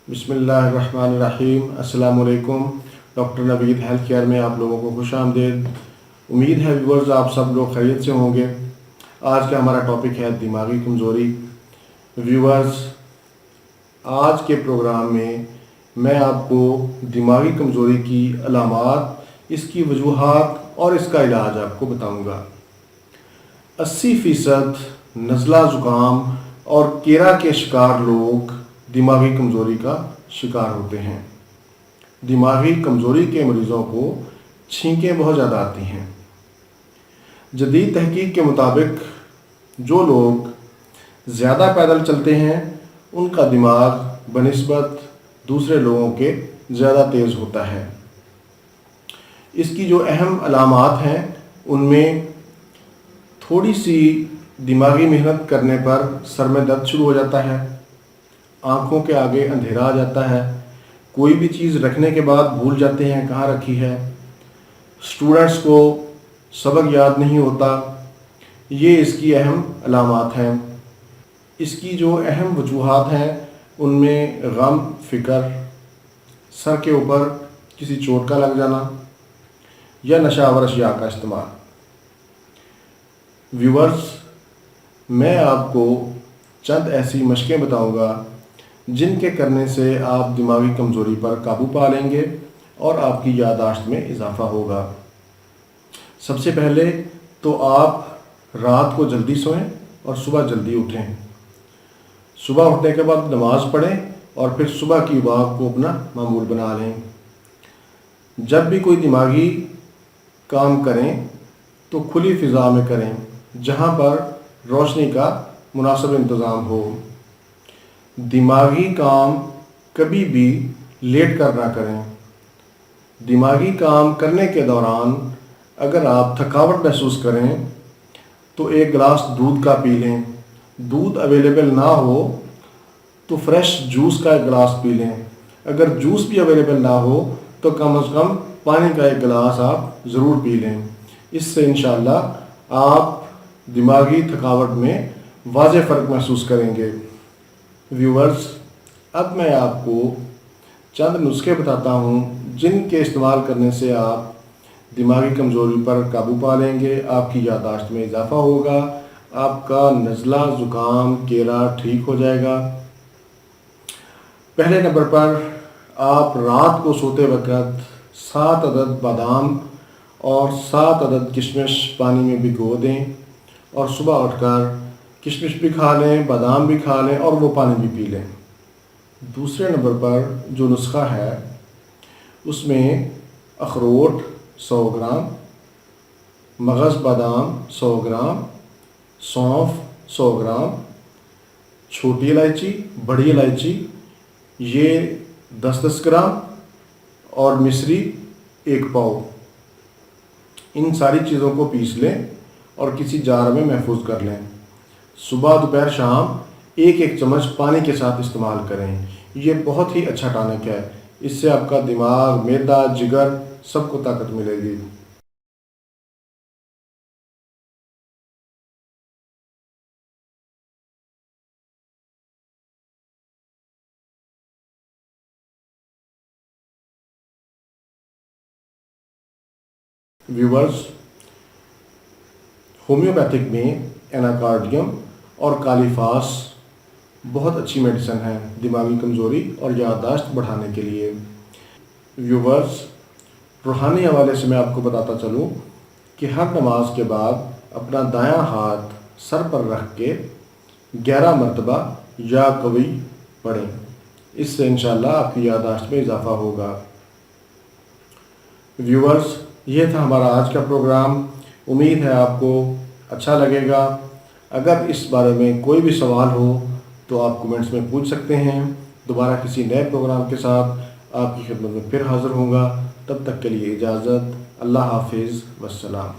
बिस्मिल्लाहिर्रहमानिर्रहीम। अस्सलाम वालेकुम। डॉक्टर नवीद हेल्थ केयर में आप लोगों को खुश आमदीद। उम्मीद है व्यूअर्स आप सब लोग खैरियत से होंगे। आज का हमारा टॉपिक है दिमागी कमज़ोरी। व्यूअर्स, आज के प्रोग्राम में मैं आपको दिमागी कमज़ोरी की अलामात, इसकी वजूहात और इसका इलाज आपको बताऊंगा। 80% नज़ला ज़ुकाम और केरा के शिकार लोग दिमागी कमज़ोरी का शिकार होते हैं। दिमागी कमज़ोरी के मरीज़ों को छींकें बहुत ज़्यादा आती हैं। जदीद तहकीक के मुताबिक जो लोग ज़्यादा पैदल चलते हैं उनका दिमाग बनिस्बत दूसरे लोगों के ज़्यादा तेज़ होता है। इसकी जो अहम अलामात हैं उनमें थोड़ी सी दिमागी मेहनत करने पर सर में दर्द शुरू हो जाता है, आँखों के आगे अंधेरा आ जाता है, कोई भी चीज़ रखने के बाद भूल जाते हैं कहाँ रखी है, स्टूडेंट्स को सबक याद नहीं होता। ये इसकी अहम अलामात हैं। इसकी जो अहम वजूहात हैं उनमें गम, फ़िक्र, सर के ऊपर किसी चोट का लग जाना या नशावर अशिया का इस्तेमाल। व्यूअर्स, मैं आपको चंद ऐसी मशकें बताऊंगा जिनके करने से आप दिमागी कमज़ोरी पर काबू पा लेंगे और आपकी याददाश्त में इजाफ़ा होगा। सबसे पहले तो आप रात को जल्दी सोएं और सुबह जल्दी उठें। सुबह उठने के बाद नमाज़ पढ़ें और फिर सुबह की वाक को अपना मामूल बना लें। जब भी कोई दिमागी काम करें तो खुली फ़िज़ा में करें जहाँ पर रोशनी का मुनासिब इंतज़ाम हो। दिमागी काम कभी भी लेट कर ना करें। दिमागी काम करने के दौरान अगर आप थकावट महसूस करें तो एक गिलास दूध का पी लें। दूध अवेलेबल ना हो तो फ्रेश जूस का एक गिलास पी लें। अगर जूस भी अवेलेबल ना हो तो कम से कम पानी का एक गिलास आप ज़रूर पी लें। इससे इंशाअल्लाह आप दिमागी थकावट में वाज़ेह फ़र्क महसूस करेंगे। व्यूअर्स, अब मैं आपको चंद नुस्खे बताता हूँ जिनके इस्तेमाल करने से आप दिमागी कमज़ोरी पर काबू पा लेंगे, आपकी याददाश्त में इजाफ़ा होगा, आपका नज़ला, ज़ुकाम, केरा ठीक हो जाएगा। पहले नंबर पर आप रात को सोते वक्त 7 अदद बादाम और 7 अदद किशमिश पानी में भिगो दें और सुबह उठकर किशमिश भी खा लें, बादाम भी खा लें और वो पानी भी पी लें। दूसरे नंबर पर जो नुस्खा है उसमें अखरोट 100 ग्राम, मगज़ बादाम 100 ग्राम, सौंफ 100 ग्राम, छोटी इलायची, बड़ी इलायची ये 10-10 ग्राम और मिश्री 1 पाव, इन सारी चीज़ों को पीस लें और किसी जार में महफूज कर लें। सुबह, दोपहर, शाम 1-1 चम्मच पानी के साथ इस्तेमाल करें। ये बहुत ही अच्छा टॉनिक है। इससे आपका दिमाग, मैदा, जिगर सबको ताकत मिलेगी। व्यूअर्स, होम्योपैथिक में एनाकार्डियम और कालीफास बहुत अच्छी मेडिसिन है दिमागी कमज़ोरी और याददाश्त बढ़ाने के लिए। व्यूअर्स, रूहानी हवाले से मैं आपको बताता चलूँ कि हर नमाज के बाद अपना दायां हाथ सर पर रख के 11 मरतबा या कवी पढ़ें। इससे इंशाअल्लाह आपकी याददाश्त में इजाफ़ा होगा। व्यूअर्स, ये था हमारा आज का प्रोग्राम। उम्मीद है आपको अच्छा लगेगा। अगर इस बारे में कोई भी सवाल हो तो आप कमेंट्स में पूछ सकते हैं। दोबारा किसी नए प्रोग्राम के साथ आपकी खिदमत में फिर हाज़िर होऊंगा। तब तक के लिए इजाज़त। अल्लाह हाफिज़, वस्सलाम।